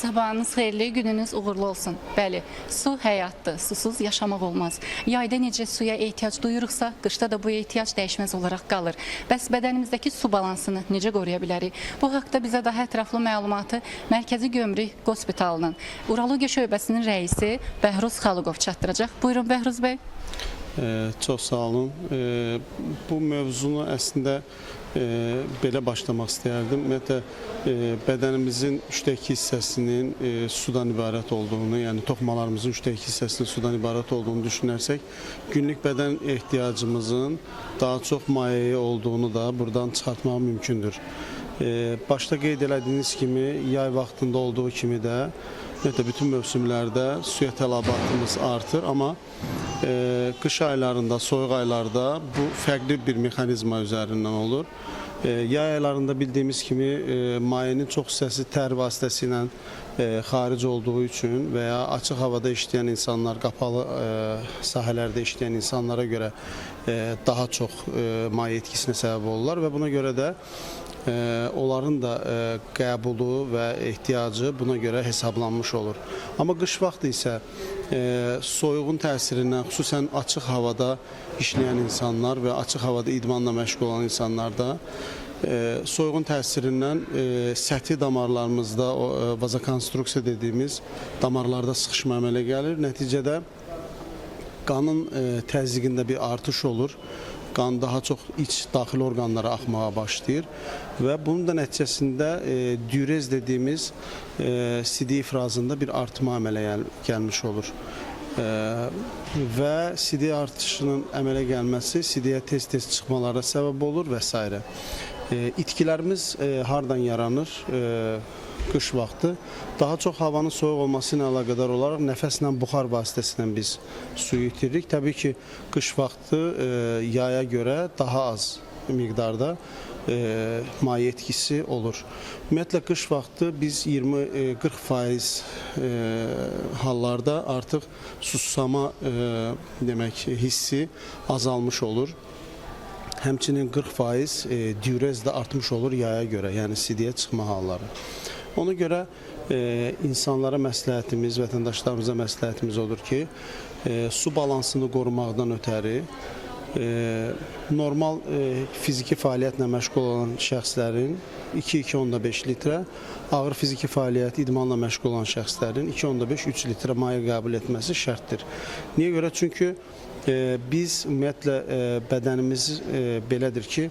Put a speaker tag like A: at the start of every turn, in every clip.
A: Sabahınız xeyirli, gününüz uğurlu olsun. Bəli, su həyatdır, susuz yaşamaq olmaz. Yayda necə suya ehtiyac duyuruqsa, qışda da bu ehtiyac dəyişməz olaraq qalır. Bəs bədənimizdəki su balansını necə qoruya bilərik? Bu haqda bizə daha ətraflı məlumatı Mərkəzi Gömrük Hospitalının Urologiya şöbəsinin rəisi Bəhruz Xalıqov çatdıracaq. Buyurun Bəhruz bəy.
B: Çox sağ olun. Bu mövzunu əslində belə başlamaq istəyərdim. Ümumiyyətlə, bədənimizin 3/2 hissəsinin sudan ibarət olduğunu, yəni toxumalarımızın 3/2 hissəsinin sudan ibarət olduğunu düşünərsək, günlük bədən ehtiyacımızın daha çox mayeyə olduğunu da buradan çıxartmaq mümkündür. Başda qeyd elədiyiniz kimi, yay vaxtında olduğu kimi də bütün mövsümlərdə suya tələbatımız artır, amma qış aylarında, soyuq aylarda bu fərqli bir mexanizma üzərindən olur. Yay aylarında bildiyimiz kimi mayenin çox hissəsi tər vasitəsilə xaric olduğu üçün və ya açıq havada işləyən insanlar, qapalı sahələrdə işləyən insanlara görə daha çox maye etkisinə səbəb olurlar və buna görə də onların da qəbulu və ehtiyacı buna görə hesablanmış olur. Amma qış vaxtı isə soyuğun təsirindən, xüsusən açıq havada işləyən insanlar və açıq havada idmanla məşğul olan insanlarda soyuğun təsirindən səthi damarlarımızda, vazokonstruksiya dediyimiz damarlarda sıxışma əmələ gəlir. Nəticədə qanın təzyiqində bir artış olur. Qan daha çox iç daxili orqanlara axmağa başlayır və bunun da nəticəsində diürez dediyimiz sidiyə ifrazında bir artma əmələ gəlmiş olur. Və sidiyə artışının əmələ gəlməsi sidiyə tez-tez çıxmalara səbəb olur və s. İtkilərimiz hardan yaranır? Qış vaxtı daha çox havanın soyuq olması ilə əlaqədar olaraq nəfəslə, buxar vasitəsilə biz suyu itiririk. Təbii ki, qış vaxtı yaya görə daha az miqdarda maye etkisi olur. Ümumiyyətlə, qış vaxtı biz 20-40% hallarda artıq susama hissi azalmış olur. Həmçinin 40% diürez də artmış olur yaya görə, yəni sidiyə çıxma halları. Ona görə insanlara məsləhətimiz, vətəndaşlarımıza məsləhətimiz odur ki, su balansını qorumaqdan ötəri normal fiziki fəaliyyətlə məşğul olan şəxslərin 2-2,5 litrə, ağır fiziki fəaliyyət, idmanla məşğul olan şəxslərin 2,5-3 litrə maye qəbul etməsi şərtdir. Niyə görə? Çünki biz ümumiyyətlə bədənimiz belədir ki,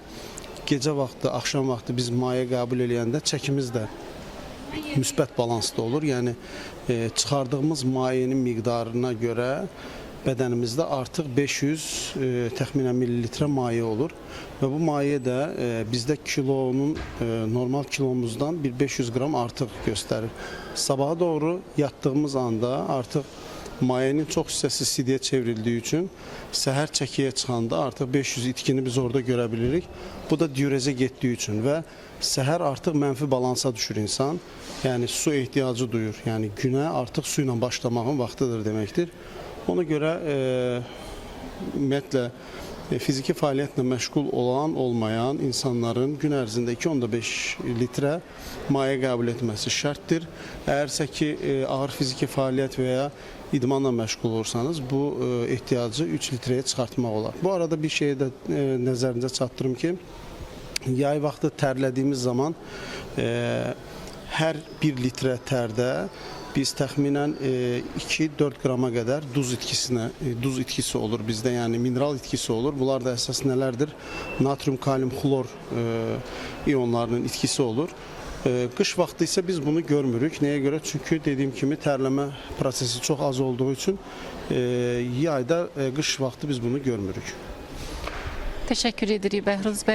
B: gecə vaxtı, axşam vaxtı biz maye qəbul edəndə çəkimiz də müsbət balansda olur. Yəni, çıxardığımız mayenin miqdarına görə bədənimizdə artıq 500 təxminən millilitrə maye olur və bu maye də bizdə kilonun, normal kilomuzdan bir 500 qram artıq göstərir. Sabaha doğru yatdığımız anda artıq mayenin çox hissəsi sidiyə çevrildiyi üçün səhər çəkiyə çıxanda artıq 500 itkini biz orada görə bilirik. Bu da diürezə getdiyi üçün və səhər artıq mənfi balansa düşür insan. Yəni su ehtiyacı duyur. Yəni günə artıq su ilə başlamağın vaxtıdır deməkdir. Ona görə ümumiyyətlə fiziki fəaliyyətlə məşğul olan, olmayan insanların gün ərzində 2,5 litrə maye qəbul etməsi şərtdir. Əgərsə ki, ağır fiziki fəaliyyət və ya idmanla məşğul olursanız, bu ehtiyacı 3 litrəyə çıxartmaq olar. Bu arada bir şeyi də nəzərinizə çatdırım ki, yay vaxtı tərlədiyimiz zaman hər 1 litrə tərdə biz təxminən 2-4 qrama qədər duz itkisi olur bizdə, yəni mineral itkisi olur. Bunlar da əsas nələrdir? Natrium, kalium, xlor iyonlarının itkisi olur. Qış vaxtı isə biz bunu görmürük. Nəyə görə? Çünki dediyim kimi tərləmə prosesi çox az olduğu üçün yayda, qış vaxtı biz bunu görmürük.
A: Təşəkkür edirik Bəhruz bəy.